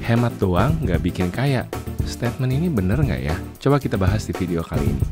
Hemat doang nggak bikin kaya. Statement ini bener nggak ya? Coba kita bahas di video kali ini.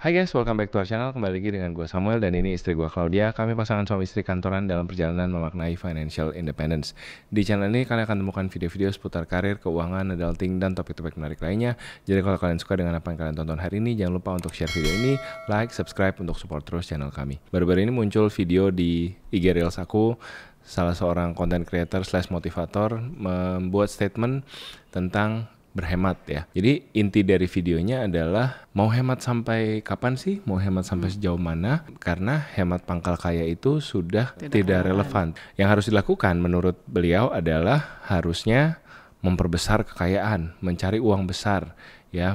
Hai guys, welcome back to our channel. Kembali lagi dengan gue Samuel dan ini istri gue Claudia. Kami pasangan suami istri kantoran dalam perjalanan memaknai financial independence. Di channel ini kalian akan temukan video-video seputar karir, keuangan, adulting, dan topik-topik menarik lainnya. Jadi kalau kalian suka dengan apa yang kalian tonton hari ini, jangan lupa untuk share video ini, like, subscribe untuk support terus channel kami. Baru-baru ini muncul video di IG Reels aku. Salah seorang content creator / motivator membuat statement tentang berhemat ya. Jadi inti dari videonya adalah mau hemat sampai kapan sih? Mau hemat sampai sejauh mana? Karena hemat pangkal kaya itu sudah tidak relevan. Yang harus dilakukan menurut beliau adalah harusnya memperbesar kekayaan, mencari uang besar ya,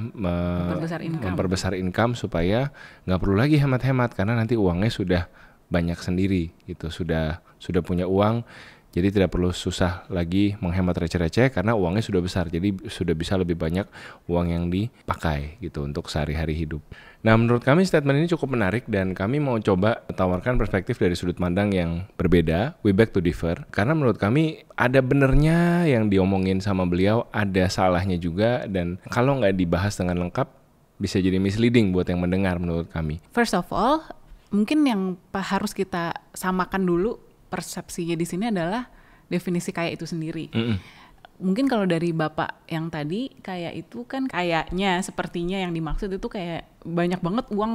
memperbesar income supaya nggak perlu lagi hemat-hemat karena nanti uangnya sudah banyak sendiri gitu, sudah punya uang. Jadi tidak perlu susah lagi menghemat receh-receh karena uangnya sudah besar. Jadi sudah bisa lebih banyak uang yang dipakai gitu untuk sehari-hari hidup. Nah, menurut kami statement ini cukup menarik dan kami mau coba tawarkan perspektif dari sudut pandang yang berbeda. We beg to differ. Karena menurut kami ada benernya yang diomongin sama beliau, ada salahnya juga. Dan kalau nggak dibahas dengan lengkap bisa jadi misleading buat yang mendengar menurut kami. First of all, mungkin yang harus kita samakan dulu persepsinya di sini adalah definisi kaya itu sendiri. Mungkin kalau dari Bapak yang tadi, kaya itu kan kayaknya sepertinya yang dimaksud itu kayak banyak banget uang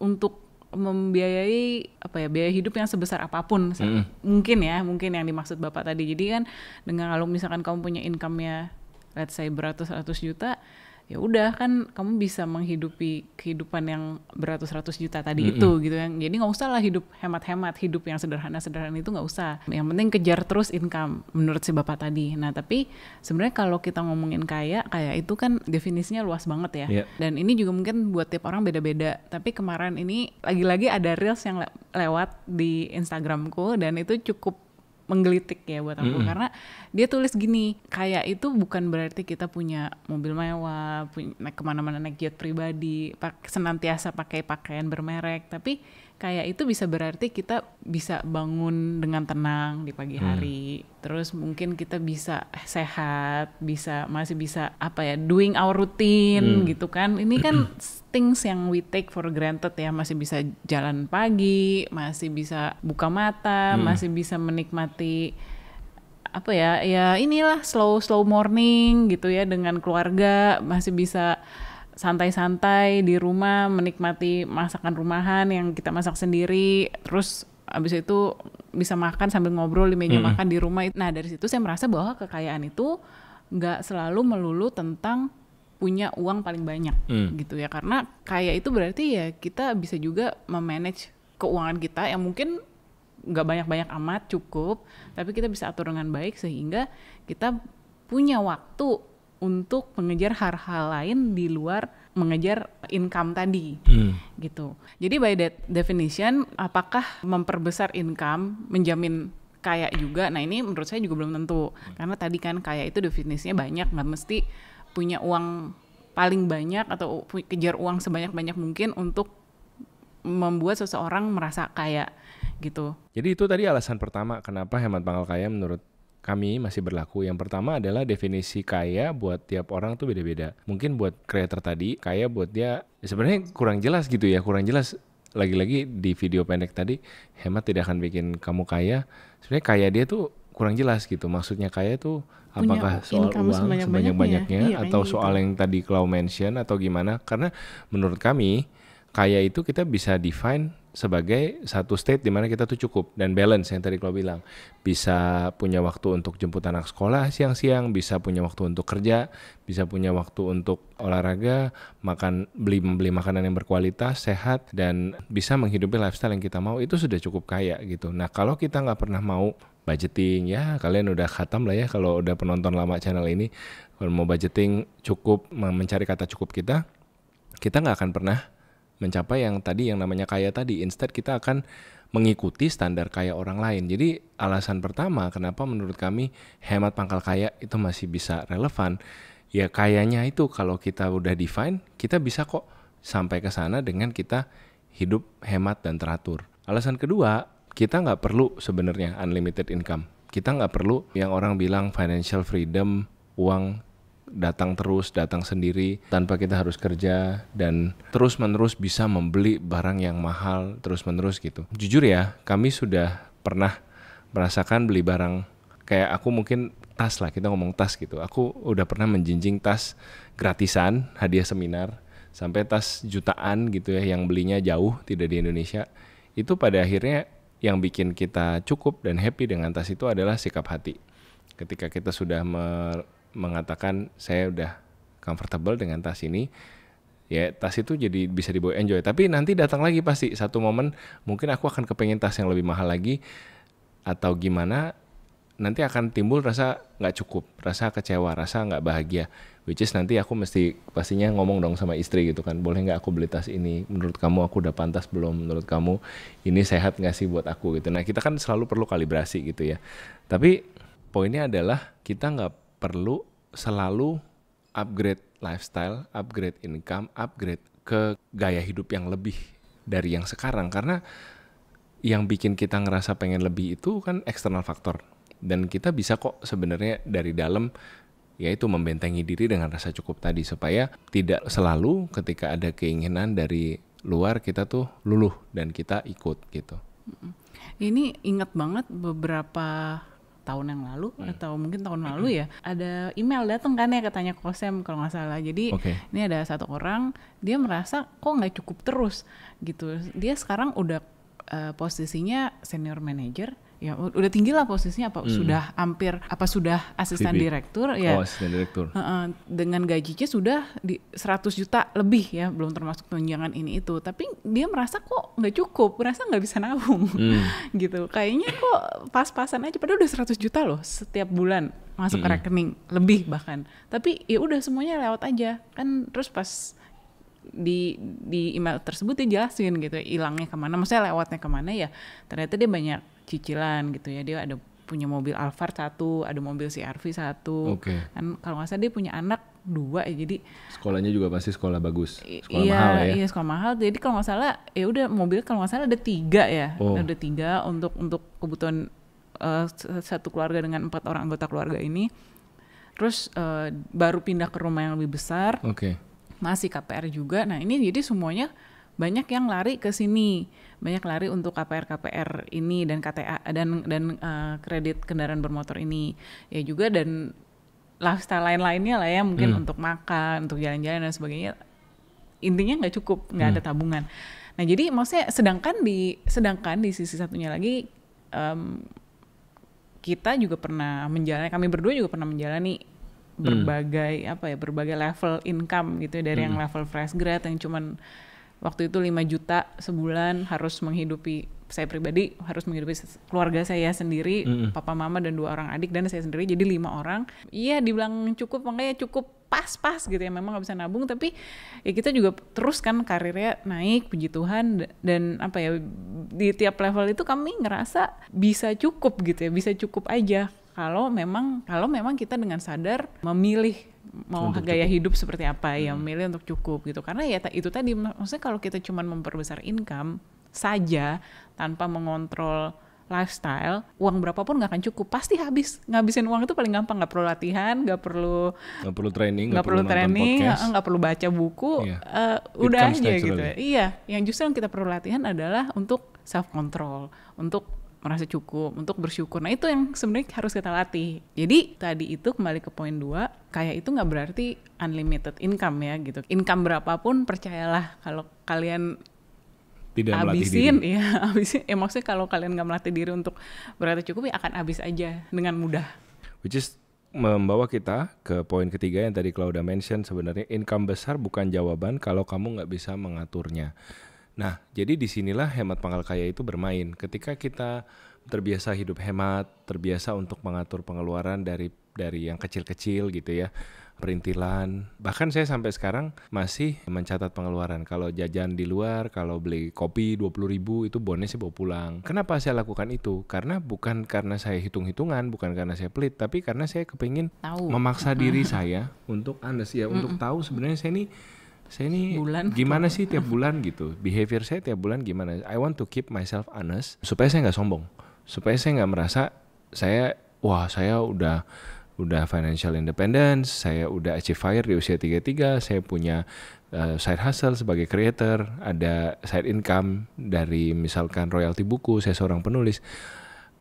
untuk membiayai biaya hidup yang sebesar apapun. Mungkin yang dimaksud Bapak tadi. Jadi kan dengan kalau misalkan kamu punya income-nya let's say beratus-ratus juta, ya udah kan kamu bisa menghidupi kehidupan yang beratus-ratus juta tadi itu gitu kan. Jadi nggak usah lah hidup hemat-hemat, hidup yang sederhana-sederhana itu nggak usah. Yang penting kejar terus income menurut si Bapak tadi. Nah tapi sebenarnya kalau kita ngomongin kaya itu kan definisinya luas banget ya. Dan ini juga mungkin buat tiap orang beda-beda. Tapi kemarin ini lagi-lagi ada reels yang lewat di Instagramku dan itu cukup menggelitik ya buat aku karena dia tulis gini, kaya itu bukan berarti kita punya mobil mewah, naik kemana-mana naik jet pribadi, senantiasa pakai pakaian bermerek, tapi kaya itu bisa berarti kita bisa bangun dengan tenang di pagi hari, terus mungkin kita bisa sehat, masih bisa doing our routine gitu kan. Ini kan things yang we take for granted ya, masih bisa jalan pagi, masih bisa buka mata, masih bisa menikmati inilah slow morning gitu ya dengan keluarga, masih bisa santai-santai di rumah menikmati masakan rumahan yang kita masak sendiri, terus abis itu bisa makan sambil ngobrol di meja makan di rumah. Nah dari situ saya merasa bahwa kekayaan itu nggak selalu melulu tentang punya uang paling banyak gitu ya, karena kaya itu berarti ya kita bisa juga memanage keuangan kita yang mungkin nggak banyak-banyak amat, cukup, tapi kita bisa atur dengan baik sehingga kita punya waktu untuk mengejar hal-hal lain di luar mengejar income tadi gitu. Jadi by that definition, apakah memperbesar income menjamin kaya juga? Nah ini menurut saya juga belum tentu, karena tadi kan kaya itu definisinya banyak, nggak mesti punya uang paling banyak atau kejar uang sebanyak-banyak mungkin untuk membuat seseorang merasa kaya gitu. Jadi itu tadi alasan pertama kenapa hemat pangkal kaya menurut kami masih berlaku. Yang pertama adalah definisi kaya buat tiap orang tuh beda-beda. Mungkin buat creator tadi, kaya buat dia sebenarnya kurang jelas gitu ya, kurang jelas. Lagi-lagi di video pendek tadi, hemat tidak akan bikin kamu kaya. Sebenarnya kaya dia tuh kurang jelas gitu. Maksudnya kaya tuh apakah soal uang sebanyak-banyaknya atau soal yang tadi Clau mention atau gimana? Karena menurut kami kaya itu kita bisa define sebagai satu state di mana kita tuh cukup dan balance yang tadi Clau bilang. Bisa punya waktu untuk jemput anak sekolah siang-siang, bisa punya waktu untuk kerja, bisa punya waktu untuk olahraga, beli makanan yang berkualitas, sehat, dan bisa menghidupi lifestyle yang kita mau. Itu sudah cukup kaya gitu. Nah kalau kita nggak pernah mau budgeting, ya kalian udah khatam lah ya kalau udah penonton lama channel ini. Kalau mau budgeting cukup, mencari kata cukup kita nggak akan pernah mencapai yang tadi yang namanya kaya tadi. Instead kita akan mengikuti standar kaya orang lain. Jadi alasan pertama kenapa menurut kami hemat pangkal kaya itu masih bisa relevan, ya kayanya itu kalau kita udah define, kita bisa kok sampai ke sana dengan kita hidup hemat dan teratur. Alasan kedua, kita nggak perlu sebenarnya unlimited income. Kita nggak perlu yang orang bilang financial freedom, uang datang terus, datang sendiri tanpa kita harus kerja dan terus-menerus bisa membeli barang yang mahal terus-menerus gitu. Jujur ya, kami sudah pernah merasakan beli barang kayak aku mungkin tas lah, kita ngomong tas gitu. Aku udah pernah menjinjing tas gratisan, hadiah seminar, sampai tas jutaan gitu ya yang belinya jauh, tidak di Indonesia. Itu pada akhirnya yang bikin kita cukup dan happy dengan tas itu adalah sikap hati. Ketika kita sudah mengatakan saya udah comfortable dengan tas ini, ya tas itu jadi bisa dibawa enjoy. Tapi nanti datang lagi pasti satu momen mungkin aku akan kepengen tas yang lebih mahal lagi atau gimana, nanti akan timbul rasa nggak cukup, rasa kecewa, rasa nggak bahagia. Which is nanti aku mesti pastinya ngomong dong sama istri gitu kan, boleh nggak aku beli tas ini? Menurut kamu aku udah pantas belum? Menurut kamu ini sehat nggak sih buat aku gitu. Nah kita kan selalu perlu kalibrasi gitu ya. Tapi poinnya adalah kita nggak perlu selalu upgrade lifestyle, upgrade income, upgrade ke gaya hidup yang lebih dari yang sekarang. Karena yang bikin kita ngerasa pengen lebih itu kan eksternal faktor. Dan kita bisa kok sebenarnya dari dalam yaitu membentengi diri dengan rasa cukup tadi. Supaya tidak selalu ketika ada keinginan dari luar kita tuh luluh dan kita ikut gitu. Ini ingat banget beberapa tahun yang lalu atau mungkin tahun lalu ya, ada email datang kan ya katanya Kosem kalau nggak salah. Jadi ini ada satu orang, dia merasa kok nggak cukup terus gitu. Dia sekarang udah posisinya senior manager, ya udah tinggi lah posisinya, apa sudah hampir sudah asisten direktur ya. Asisten direktur. Dengan gajinya sudah di 100 juta lebih ya, belum termasuk tunjangan ini itu. Tapi dia merasa kok nggak cukup, merasa nggak bisa nabung gitu. Kayaknya kok pas-pasan aja, padahal udah 100 juta loh setiap bulan masuk ke rekening, lebih bahkan. Tapi ya udah semuanya lewat aja kan. Terus pas di email tersebut dia jelasin gitu, hilangnya kemana, maksudnya lewatnya kemana ya. Ternyata dia banyak cicilan gitu ya. Dia ada punya mobil Alphard 1, ada mobil CR-V 1. Kan kalau nggak salah dia punya anak 2 ya. Jadi sekolahnya juga pasti sekolah bagus, sekolah mahal ya. Iya, sekolah mahal. Jadi kalau nggak salah ya udah mobil kalau nggak salah ada 3 ya. Ada 3 untuk kebutuhan satu keluarga dengan 4 orang anggota keluarga ini. Terus baru pindah ke rumah yang lebih besar. Masih KPR juga. Nah ini jadi semuanya banyak yang lari ke sini, banyak lari untuk KPR ini dan KTA dan kredit kendaraan bermotor ini ya juga, dan lifestyle lain-lainnya lah ya, mungkin untuk makan, untuk jalan-jalan dan sebagainya. Intinya nggak cukup, nggak ada tabungan. Nah jadi maksudnya sedangkan di sisi satunya lagi kita juga pernah menjalani, kami berdua juga pernah menjalani berbagai level income gitu ya, dari yang level fresh grad yang cuman waktu itu 5 juta sebulan, harus menghidupi, saya pribadi harus menghidupi keluarga saya sendiri, papa mama dan 2 orang adik dan saya sendiri, jadi 5 orang. Iya dibilang cukup, makanya cukup pas-pas gitu ya, memang gak bisa nabung, tapi ya kita juga terus kan karirnya naik, puji Tuhan, dan di tiap level itu kami ngerasa bisa cukup gitu ya, bisa cukup aja. Kalau memang kita dengan sadar memilih mau untuk gaya hidup seperti apa ya, memilih untuk cukup gitu. Karena ya itu tadi, maksudnya kalau kita cuma memperbesar income saja tanpa mengontrol lifestyle, uang berapapun nggak akan cukup, pasti habis. Ngabisin uang itu paling gampang, nggak perlu latihan, nggak perlu training, nggak perlu baca buku, udah aja gitu. Iya, yang justru yang kita perlu latihan adalah untuk self control, untuk merasa cukup, untuk bersyukur. Nah itu yang sebenarnya harus kita latih. Jadi tadi itu kembali ke poin 2, kaya itu nggak berarti unlimited income ya gitu. Income berapapun percayalah kalau kalian tidak habisin, maksudnya kalau kalian nggak melatih diri untuk berarti cukup ya akan habis aja dengan mudah. Which is membawa kita ke poin ketiga yang tadi Claudia mention, sebenarnya income besar bukan jawaban kalau kamu nggak bisa mengaturnya. Nah, jadi disinilah hemat pangkal kaya itu bermain. Ketika kita terbiasa hidup hemat, terbiasa untuk mengatur pengeluaran dari yang kecil-kecil gitu ya, perintilan. Bahkan saya sampai sekarang masih mencatat pengeluaran. Kalau jajan di luar, kalau beli kopi 20.000 itu bonus saya bawa pulang. Kenapa saya lakukan itu? Karena bukan karena saya hitung-hitungan, bukan karena saya pelit, tapi karena saya kepingin memaksa diri saya untuk honest ya, untuk tahu sebenarnya saya ini saya ini gimana sih tiap bulan gitu, behavior saya tiap bulan gimana. I want to keep myself honest supaya saya nggak sombong, supaya saya nggak merasa saya udah financial independence, saya udah achieve FIRE di usia 33, saya punya side hustle sebagai creator, ada side income dari misalkan royalti buku, saya seorang penulis.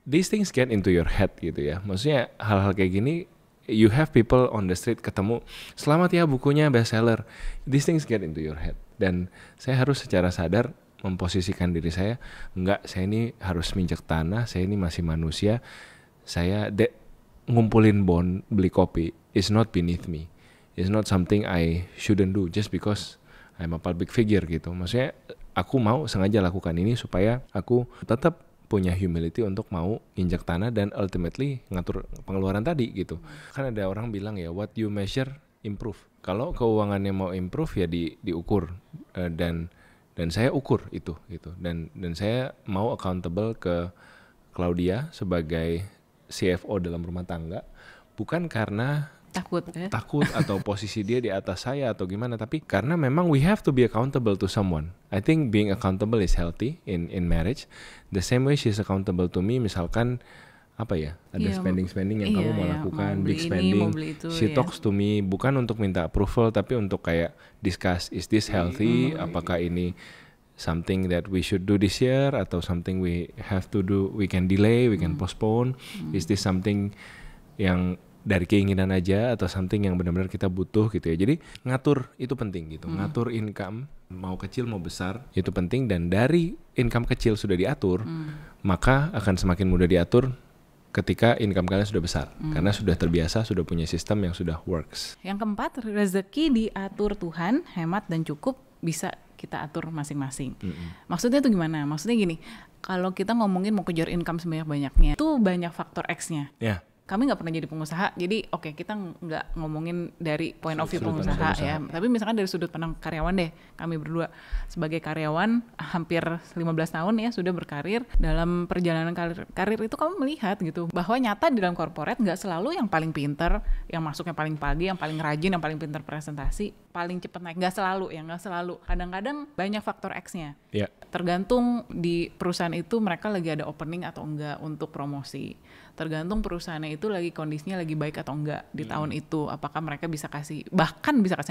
These things get into your head gitu ya. Maksudnya hal-hal kayak gini, you have people on the street ketemu, selamat ya bukunya bestseller. These things get into your head. Dan saya harus secara sadar memposisikan diri saya, enggak, saya ini harus minjak tanah, saya ini masih manusia. Saya ngumpulin bon, beli kopi is not beneath me. It's not something I shouldn't do just because I'm a public figure gitu. Maksudnya aku mau sengaja lakukan ini supaya aku tetap punya humility untuk mau injak tanah dan ultimately ngatur pengeluaran tadi gitu. Kan ada orang bilang ya, what you measure improve. Kalau keuangannya mau improve ya diukur, dan saya ukur itu gitu. Dan saya mau accountable ke Claudia sebagai CFO dalam rumah tangga, bukan karena takut atau posisi dia di atas saya atau gimana, tapi karena memang we have to be accountable to someone. I think being accountable is healthy in marriage. The same way she's accountable to me, misalkan apa ya, ada spending yang kamu mau lakukan, big spending, she talks to me bukan untuk minta approval tapi untuk kayak discuss, is this healthy, apakah ini something that we should do this year atau something we have to do, we can delay, we can postpone, is this something yang dari keinginan aja atau something yang benar-benar kita butuh gitu ya. Jadi ngatur itu penting gitu. Ngatur income mau kecil mau besar itu penting, dan dari income kecil sudah diatur, maka akan semakin mudah diatur ketika income kalian sudah besar, karena sudah terbiasa, sudah punya sistem yang sudah works. Yang keempat, rezeki diatur Tuhan, hemat dan cukup bisa kita atur masing-masing. Maksudnya itu gimana? Maksudnya gini, kalau kita ngomongin mau kejar income sebanyak-banyaknya, itu banyak faktor X-nya. Kami nggak pernah jadi pengusaha, jadi oke, kita nggak ngomongin dari point of view pengusaha ya, tapi misalkan dari sudut pandang karyawan deh, kami berdua sebagai karyawan hampir 15 tahun ya sudah berkarir. Dalam perjalanan karir itu kamu melihat gitu bahwa nyata di dalam corporate nggak selalu yang paling pinter, yang masuknya paling pagi, yang paling rajin, yang paling pinter presentasi, paling cepet naik, nggak selalu. Kadang-kadang banyak faktor X-nya. Tergantung di perusahaan itu mereka lagi ada opening atau enggak untuk promosi. Tergantung perusahaannya itu lagi kondisinya lagi baik atau enggak di tahun itu, apakah mereka bisa kasih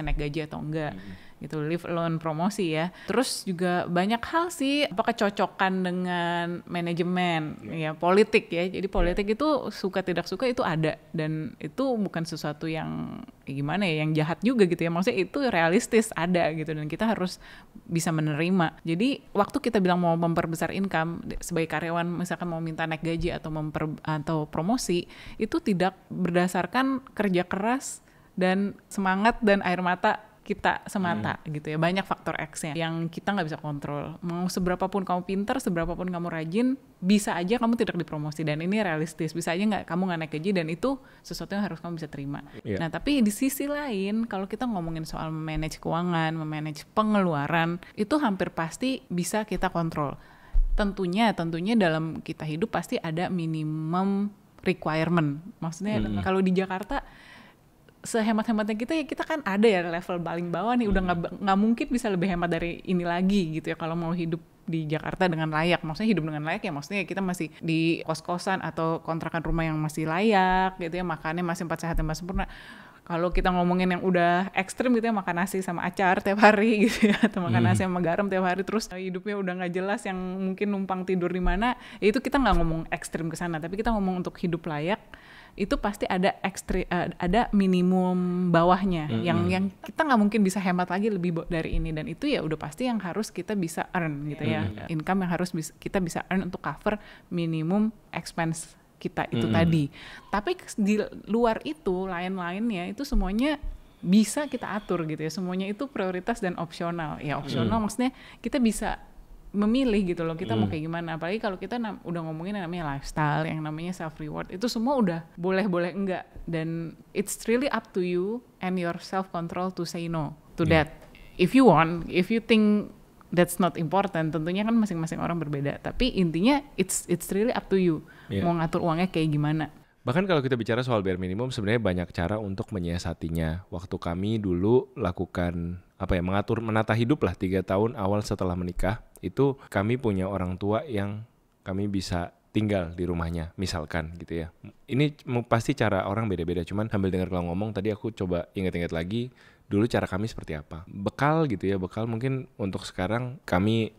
naik gaji atau enggak gitu, leave alone promosi ya. Terus juga banyak hal sih, apakah cocokan dengan manajemen ya, politik ya. Jadi politik itu suka tidak suka itu ada, dan itu bukan sesuatu yang gimana ya, yang jahat juga gitu ya, maksudnya itu realistis ada gitu, dan kita harus bisa menerima. Jadi waktu kita bilang mau memperbesar income sebagai karyawan, misalkan mau minta naik gaji atau promosi, itu tidak berdasarkan kerja keras dan semangat dan air mata kita semata gitu ya. Banyak faktor X-nya yang kita nggak bisa kontrol. Mau seberapa pun kamu pintar, seberapa pun kamu rajin, bisa aja kamu tidak dipromosi, dan ini realistis. Bisa aja kamu nggak naik gaji, dan itu sesuatu yang harus kamu bisa terima. Nah tapi di sisi lain, kalau kita ngomongin soal manage keuangan, memanage pengeluaran, itu hampir pasti bisa kita kontrol. Tentunya dalam kita hidup pasti ada minimum requirement. Maksudnya kalau di Jakarta sehemat-hematnya kita ya, kita kan ada ya level paling bawah nih, udah nggak mungkin bisa lebih hemat dari ini lagi gitu ya kalau mau hidup di Jakarta dengan layak. Maksudnya hidup dengan layak ya, maksudnya kita masih di kos-kosan atau kontrakan rumah yang masih layak gitu ya, makannya masih 4 sehat 5 sempurna. Kalau kita ngomongin yang udah ekstrim gitu ya, makan nasi sama acar tiap hari gitu ya, atau makan nasi sama garam tiap hari, terus hidupnya udah nggak jelas, yang mungkin numpang tidur di mana, ya itu kita nggak ngomong ekstrim ke sana, tapi kita ngomong untuk hidup layak. Itu pasti ada minimum bawahnya yang kita nggak mungkin bisa hemat lagi lebih dari ini, dan itu ya udah pasti yang harus kita bisa earn gitu ya, income yang harus kita bisa earn untuk cover minimum expense kita itu tadi. Tapi di luar itu lain-lainnya itu semuanya bisa kita atur gitu ya, semuanya itu prioritas dan opsional ya. Opsional maksudnya kita bisa memilih gitu loh, kita mau kayak gimana. Apalagi kalau kita udah ngomongin yang namanya lifestyle, yang namanya self reward, itu semua udah boleh enggak, dan it's really up to you and your self control to say no to that. If you think that's not important, tentunya kan masing-masing orang berbeda, tapi intinya it's really up to you mau ngatur uangnya kayak gimana. Bahkan kalau kita bicara soal bare minimum, sebenarnya banyak cara untuk menyiasatinya. Waktu kami dulu lakukan menata hidup lah 3 tahun awal setelah menikah, itu kami punya orang tua yang kami bisa tinggal di rumahnya, misalkan gitu ya. Ini pasti cara orang beda-beda, cuman sambil dengar kalau ngomong tadi aku coba ingat-ingat lagi dulu cara kami seperti apa. Bekal gitu ya, bekal mungkin untuk sekarang kami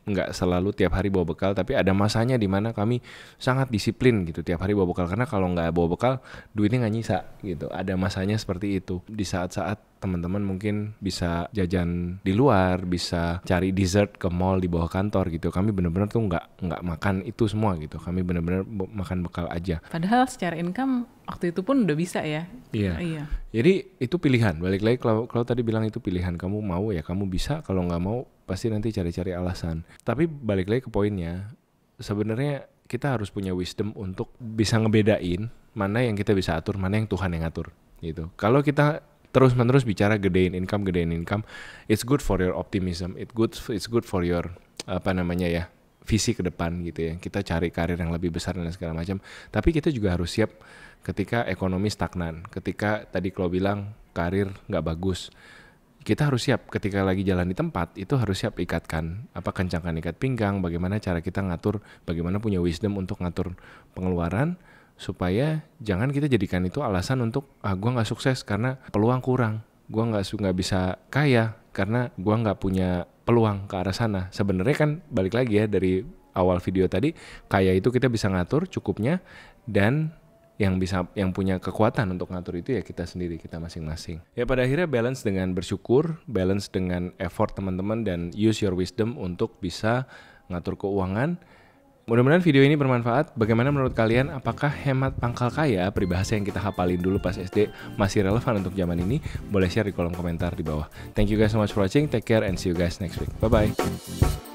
nggak selalu tiap hari bawa bekal, tapi ada masanya di mana kami sangat disiplin gitu tiap hari bawa bekal, karena kalau nggak bawa bekal duitnya nggak nyisa gitu. Ada masanya seperti itu. Di saat-saat teman-teman mungkin bisa jajan di luar, bisa cari dessert ke mall di bawah kantor gitu, kami benar-benar tuh nggak makan itu semua gitu. Kami benar-benar makan bekal aja. Padahal secara income waktu itu pun udah bisa ya. Iya. Jadi itu pilihan. Balik lagi kalau tadi bilang itu pilihan, kamu mau ya kamu bisa, kalau nggak mau pasti nanti cari-cari alasan. Tapi balik lagi ke poinnya, sebenarnya kita harus punya wisdom untuk bisa ngebedain mana yang kita bisa atur, mana yang Tuhan yang atur gitu. Kalau kita terus-menerus bicara gedein income, it's good for your optimism, it's good for your visi ke depan gitu ya. Kita cari karir yang lebih besar dan segala macam. Tapi kita juga harus siap ketika ekonomi stagnan, ketika tadi Klo bilang karir nggak bagus. Kita harus siap ketika lagi jalan di tempat, itu harus siap kencangkan ikat pinggang, bagaimana cara kita ngatur, bagaimana punya wisdom untuk ngatur pengeluaran, supaya jangan kita jadikan itu alasan untuk gue nggak sukses karena peluang kurang, gue nggak bisa kaya karena gue nggak punya peluang ke arah sana. Sebenarnya kan balik lagi ya dari awal video tadi, kaya itu kita bisa ngatur cukupnya, dan yang punya kekuatan untuk ngatur itu ya kita sendiri, kita masing-masing. Ya pada akhirnya balance dengan bersyukur, balance dengan effort teman-teman, dan use your wisdom untuk bisa ngatur keuangan. Mudah-mudahan video ini bermanfaat. Bagaimana menurut kalian? Apakah hemat pangkal kaya, peribahasa yang kita hafalin dulu pas SD, masih relevan untuk zaman ini? Boleh share di kolom komentar di bawah. Thank you guys so much for watching. Take care and see you guys next week. Bye-bye.